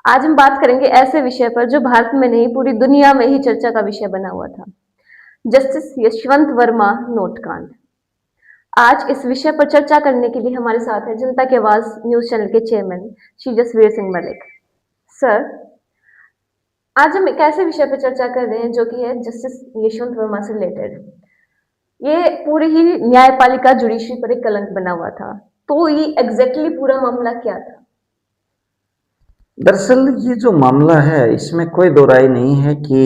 आज हम बात करेंगे ऐसे विषय पर जो भारत में नहीं पूरी दुनिया में ही चर्चा का विषय बना हुआ था। जस्टिस यशवंत वर्मा नोटकांड। आज इस विषय पर चर्चा करने के लिए हमारे साथ है जनता की आवाज न्यूज चैनल के चेयरमैन श्री जसवीर सिंह मलिक। सर, आज हम एक ऐसे विषय पर चर्चा कर रहे हैं जो कि है जस्टिस यशवंत वर्मा से रिलेटेड। ये पूरी ही न्यायपालिका जुडिशरी पर एक कलंक बना हुआ था। तो ये एग्जैक्टली पूरा मामला क्या था? दरअसल ये जो मामला है इसमें कोई दो राय नहीं है कि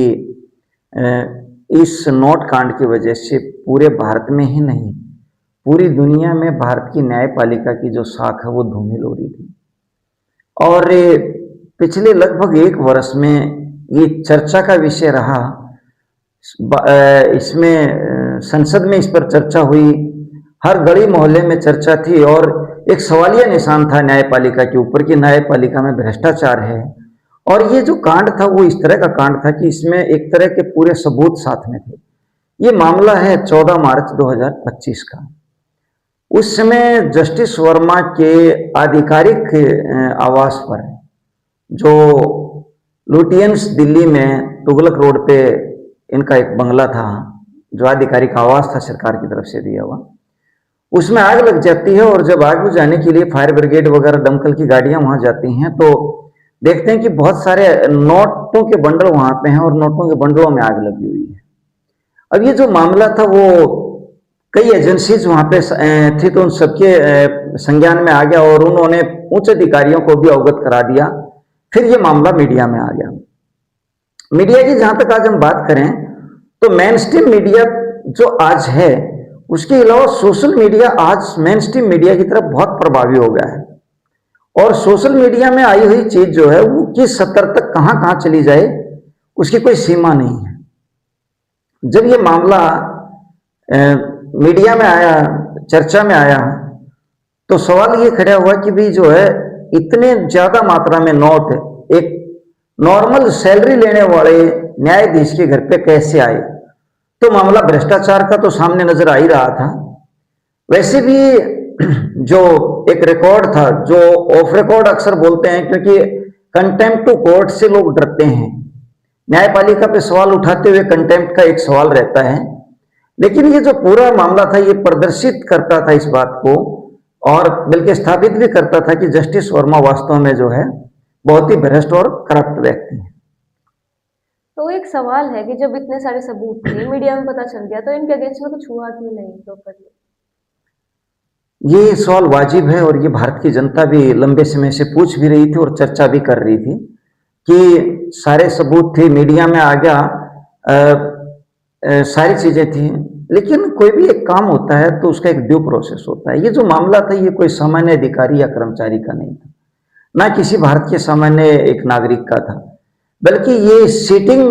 इस नोट कांड की वजह से पूरे भारत में ही नहीं पूरी दुनिया में भारत की न्यायपालिका की जो साख है वो धूमिल हो रही थी। और पिछले लगभग एक वर्ष में ये चर्चा का विषय रहा। इसमें संसद में इस पर चर्चा हुई, हर गली मोहल्ले में चर्चा थी और एक सवालिया निशान था न्यायपालिका के ऊपर कि न्यायपालिका में भ्रष्टाचार है। और ये जो कांड था वो इस तरह का कांड था कि इसमें एक तरह के पूरे सबूत साथ में थे। ये मामला है 14 मार्च 2025 का। उस समय जस्टिस वर्मा के आधिकारिक आवास पर, जो लुटियंस दिल्ली में तुगलक रोड पे इनका एक बंगला था, जो आधिकारिक आवास था सरकार की तरफ से दिया हुआ, उसमें आग लग जाती है। और जब आग बुझाने के लिए फायर ब्रिगेड वगैरह दमकल की गाड़ियां वहां जाती हैं तो देखते हैं कि बहुत सारे नोटों के बंडल वहां पे हैं और नोटों के बंडलों में आग लगी हुई है। अब ये जो मामला था वो कई एजेंसीज वहां पे थी, तो उन सबके संज्ञान में आ गया और उन्होंने उच्च अधिकारियों को भी अवगत करा दिया। फिर ये मामला मीडिया में आ गया। मीडिया की जहां तक आज हम बात करें तो मेन स्ट्रीम मीडिया जो आज है, उसके अलावा सोशल मीडिया आज मेन स्ट्रीम मीडिया की तरफ बहुत प्रभावी हो गया है। और सोशल मीडिया में आई हुई चीज जो है वो किस स्तर तक कहां कहां चली जाए उसकी कोई सीमा नहीं है। जब ये मामला मीडिया में आया, चर्चा में आया, तो सवाल ये खड़ा हुआ कि भाई जो है इतने ज्यादा मात्रा में नोट एक नॉर्मल सैलरी लेने वाले न्यायाधीश के घर पे कैसे आए। तो मामला भ्रष्टाचार का तो सामने नजर आ ही रहा था। वैसे भी जो एक रिकॉर्ड था, जो ऑफ रिकॉर्ड अक्सर बोलते हैं, क्योंकि कंटेम्प्ट टू कोर्ट से लोग डरते हैं। न्यायपालिका पे सवाल उठाते हुए कंटेम्प्ट का एक सवाल रहता है, लेकिन ये जो पूरा मामला था ये प्रदर्शित करता था इस बात को, और बल्कि स्थापित भी करता था कि जस्टिस वर्मा वास्तव में जो है बहुत ही भ्रष्ट और करप्ट व्यक्ति है। तो एक सवाल है कि जब इतने सारे सबूत थे, मीडिया में पता चल गया, तो इनके अगेंस्ट में कुछ हुआ क्यों नहीं प्रॉपर्ली? ये सवाल वाजिब है और ये भारत की जनता भी लंबे समय से पूछ भी रही थी और चर्चा भी कर रही थी कि सारे सबूत थे, मीडिया में आ गया, सारी चीजें थी, लेकिन कोई भी एक काम होता है तो उसका एक ड्यू प्रोसेस होता है। ये जो मामला था ये कोई सामान्य अधिकारी या कर्मचारी का नहीं था, ना किसी भारत के सामान्य एक नागरिक का था, बल्कि ये सिटिंग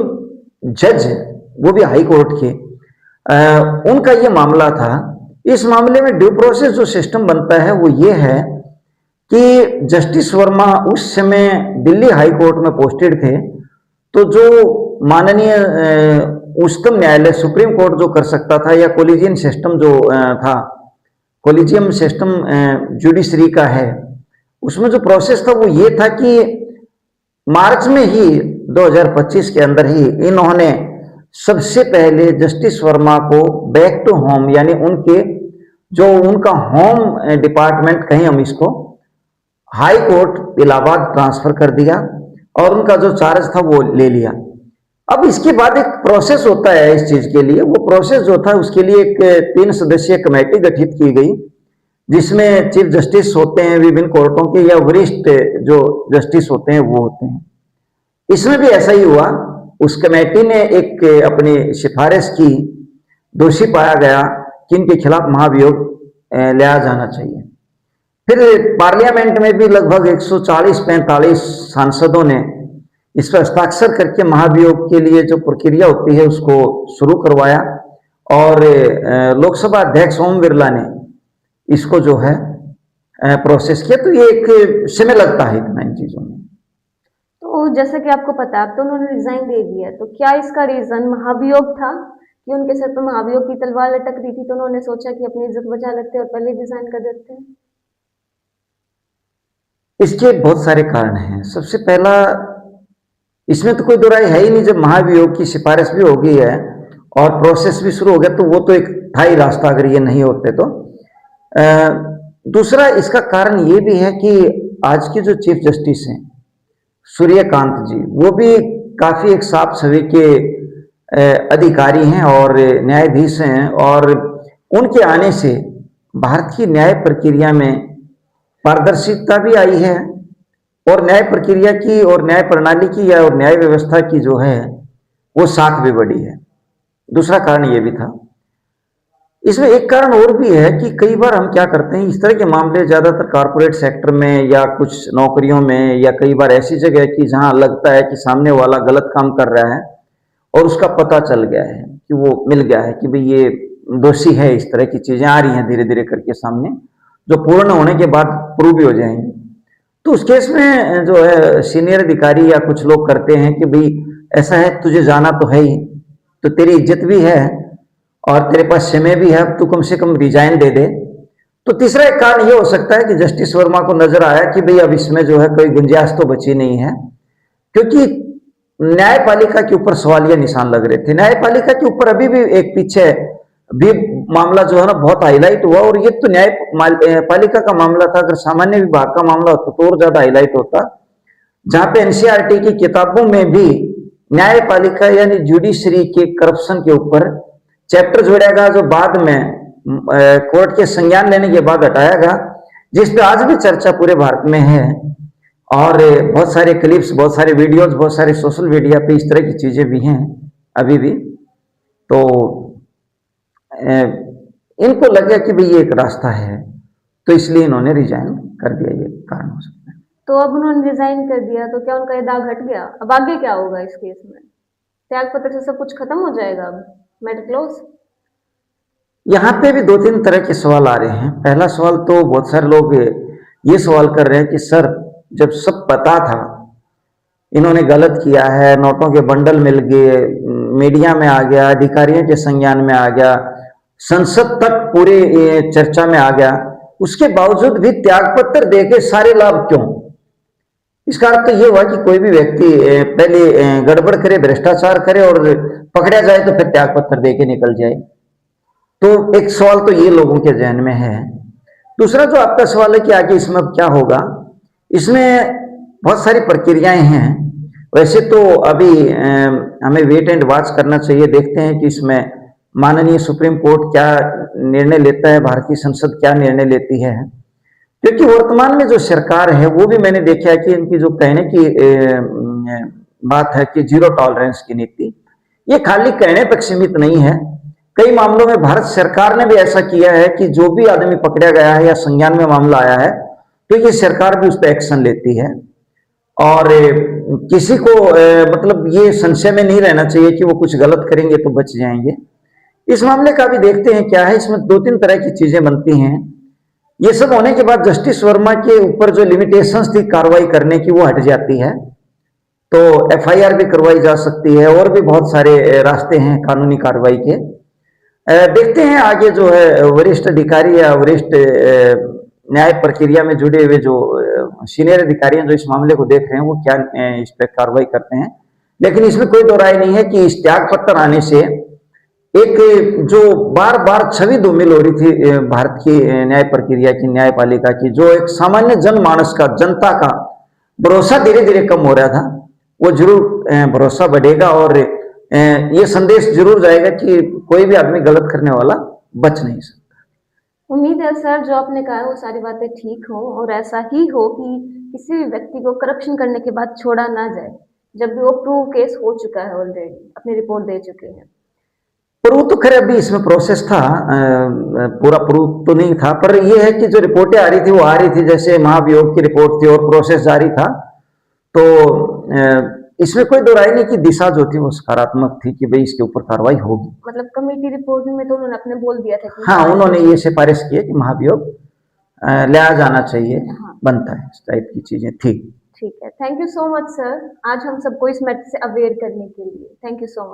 जज, वो भी हाई कोर्ट के, उनका ये मामला था। इस मामले में ड्यू प्रोसेस जो सिस्टम बनता है वो ये है कि जस्टिस वर्मा उस समय दिल्ली हाई कोर्ट में पोस्टेड थे, तो जो माननीय उच्चतम न्यायालय सुप्रीम कोर्ट जो कर सकता था, या कोलिजियम सिस्टम जो था, कोलिजियम सिस्टम जुडिशरी का है, उसमें जो प्रोसेस था वो ये था कि मार्च में ही 2025 के अंदर ही इन्होंने सबसे पहले जस्टिस वर्मा को बैक टू होम, यानी उनके जो उनका होम डिपार्टमेंट कहें हम इसको, हाई कोर्ट इलाहाबाद ट्रांसफर कर दिया और उनका जो चार्ज था वो ले लिया। अब इसके बाद एक प्रोसेस होता है इस चीज के लिए। वो प्रोसेस जो था उसके लिए एक 3 सदस्यीय कमेटी गठित की गई, जिसमें चीफ जस्टिस होते हैं विभिन्न कोर्टों के, या वरिष्ठ जो जस्टिस होते हैं वो होते हैं। इसमें भी ऐसा ही हुआ। उस कमेटी ने एक अपनी सिफारिश की, दोषी पाया गया कि इनके खिलाफ महाभियोग लिया जाना चाहिए। फिर पार्लियामेंट में भी लगभग 140-45 सांसदों ने इस पर हस्ताक्षर करके महाभियोग के लिए जो प्रक्रिया होती है उसको शुरू करवाया, और लोकसभा अध्यक्ष ओम बिरला ने इसको जो है प्रोसेस किया। तो ये एक समय लगता है इतना इन चीजों में। तो जैसे कि आपको पता है, अब तो उन्होंने रिजाइन दे दिया, तो क्या इसका रीजन महाभियोग था कि उनके सर पर महाभियोग की तलवार लटक रही थी, तो उन्होंने सोचा कि अपनी इज्जत बचा लेते और पहले रिजाइन कर देते हैं? इसके बहुत सारे कारण हैं। सबसे पहला, इसमें तो कोई दो राय है ही नहीं, जब महाभियोग की सिफारिश भी हो गई है और प्रोसेस भी शुरू हो गया, तो वो तो एक था ही रास्ता, अगर ये नहीं होते तो। दूसरा इसका कारण ये भी है कि आज के जो चीफ जस्टिस हैं सूर्यकांत जी, वो भी काफी एक साफ छवि के अधिकारी हैं और न्यायाधीश हैं, और उनके आने से भारत की न्याय प्रक्रिया में पारदर्शिता भी आई है, और न्याय प्रक्रिया की और न्याय प्रणाली की या और न्याय व्यवस्था की जो है वो साख भी बढ़ी है। दूसरा कारण ये भी था। इसमें एक कारण और भी है कि कई बार हम क्या करते हैं, इस तरह के मामले ज्यादातर कारपोरेट सेक्टर में या कुछ नौकरियों में, या कई बार ऐसी जगह कि जहां लगता है कि सामने वाला गलत काम कर रहा है और उसका पता चल गया है, कि वो मिल गया है कि भाई ये दोषी है, इस तरह की चीजें आ रही हैं धीरे धीरे करके सामने, जो पूर्ण होने के बाद प्रूव भी हो जाएंगे। तो उस केस में जो है सीनियर अधिकारी या कुछ लोग करते हैं कि भाई ऐसा है, तुझे जाना तो है ही, तो तेरी इज्जत भी है और तेरे पास समय भी है, अब तू कम से कम रिजाइन दे दे। तो तीसरा एक कारण ये हो सकता है कि जस्टिस वर्मा को नजर आया कि भाई अब इसमें जो है कोई गुंजाइश तो बची नहीं है, क्योंकि न्यायपालिका के ऊपर सवालिया निशान लग रहे थे। न्यायपालिका के ऊपर अभी भी एक पीछे भी मामला जो है ना बहुत हाईलाइट हुआ, और ये तो न्यायपालिका का मामला था, अगर सामान्य विभाग का मामला होता तो और ज्यादा हाईलाइट होता, जहां पे एनसीईआरटी की किताबों में भी न्यायपालिका यानी जुडिशरी के करप्शन के ऊपर चैप्टर जोड़ेगा, जो बाद में कोर्ट के संज्ञान लेने के बाद हटाएगा, जिस पे आज भी चर्चा पूरे भारत में है, और बहुत सारे क्लिप्स, बहुत सारे वीडियोस, बहुत सारे सोशल मीडिया पे इस तरह की चीजें भी हैं अभी भी। तो इनको लग गया कि भाई ये एक रास्ता है, तो इसलिए इन्होंने रिजाइन कर दिया, ये कारण हो सकता है। तो अब उन्होंने रिजाइन कर दिया, तो क्या उनका ये दाग हट गया? अब आगे क्या होगा इस केस में? त्यागपत्र से सब कुछ खत्म हो जाएगा? अब मैटर क्लोज? यहाँ पे भी दो तीन तरह के सवाल आ रहे हैं। पहला सवाल तो बहुत सारे लोग ये सवाल कर रहे हैं कि सर, जब सब पता था इन्होंने गलत किया है, नोटों के बंडल मिल गए, मीडिया में आ गया, अधिकारियों के संज्ञान में आ गया, संसद तक पूरे चर्चा में आ गया, उसके बावजूद भी त्यागपत्र देके सारे लाभ क्यों? इसका अर्थ तो ये हुआ कि कोई भी व्यक्ति पहले गड़बड़ करे, भ्रष्टाचार करे और पकड़ा जाए तो फिर त्यागपत्र देके निकल जाए। तो एक सवाल तो ये लोगों के जहन में है। दूसरा जो आपका सवाल है कि आगे इसमें अब क्या होगा, इसमें बहुत सारी प्रक्रियाएं हैं। वैसे तो अभी हमें वेट एंड वॉच करना चाहिए, देखते हैं कि इसमें माननीय सुप्रीम कोर्ट क्या निर्णय लेता है, भारतीय संसद क्या निर्णय लेती है। क्योंकि वर्तमान में जो सरकार है वो भी मैंने देखा है कि इनकी जो कहने की बात है कि जीरो टॉलरेंस की नीति, ये खाली कहने तक सीमित नहीं है। कई मामलों में भारत सरकार ने भी ऐसा किया है कि जो भी आदमी पकड़ा गया है या संज्ञान में मामला आया है, तो ये सरकार भी उस पर एक्शन लेती है, और किसी को मतलब ये संशय में नहीं रहना चाहिए कि वो कुछ गलत करेंगे तो बच जाएंगे। इस मामले का भी देखते हैं क्या है। इसमें दो तीन तरह की चीजें बनती हैं। ये सब होने के बाद जस्टिस वर्मा के ऊपर जो लिमिटेशंस थी कार्रवाई करने की, वो हट जाती है, तो एफआईआर भी करवाई जा सकती है, और भी बहुत सारे रास्ते हैं कानूनी कार्रवाई के। देखते हैं आगे जो है वरिष्ठ अधिकारी या वरिष्ठ न्याय प्रक्रिया में जुड़े हुए जो सीनियर अधिकारी हैं जो इस मामले को देख रहे हैं, वो क्या इस पर कार्रवाई करते हैं। लेकिन इसमें कोई दो राय नहीं है कि इस त्याग पत्र आने से एक जो बार बार छवि धूमिल हो रही थी भारत की न्याय प्रक्रिया की, न्यायपालिका की, जो एक सामान्य जनमानस का, जनता का भरोसा धीरे धीरे कम हो रहा था, वो जरूर भरोसा बढ़ेगा, और ये संदेश जरूर जाएगा कि कोई भी आदमी गलत करने वाला बच नहीं सकता। उम्मीद है सर, जो आपने कहा है वो सारी बातें ठीक हो, और ऐसा ही हो कि किसी भी व्यक्ति को करप्शन करने के बाद छोड़ा ना जाए, जब भी वो प्रूव केस हो चुका है, ऑलरेडी अपनी रिपोर्ट दे चुके हैं। प्रूव तो खैर अभी इसमें प्रोसेस था, पूरा प्रूव तो नहीं था, पर यह है कि जो रिपोर्टें आ रही थी वो आ रही थी, जैसे महाभियोग की रिपोर्ट थी और प्रोसेस जारी था। तो इसमें कोई दो राय नहीं कि दिशा जो थी वो सकारात्मक थी कि भाई इसके ऊपर कार्रवाई होगी। मतलब कमेटी रिपोर्ट में तो उन्होंने अपने बोल दिया था कि हाँ, उन्होंने ये सिफारिश की है कि महाभियोग लिया जाना चाहिए, हाँ, बनता है, इस टाइप की चीजें थी। ठीक है। Thank you so much sir, आज हम सबको इस मैटर से अवेयर करने के लिए। Thank you so much.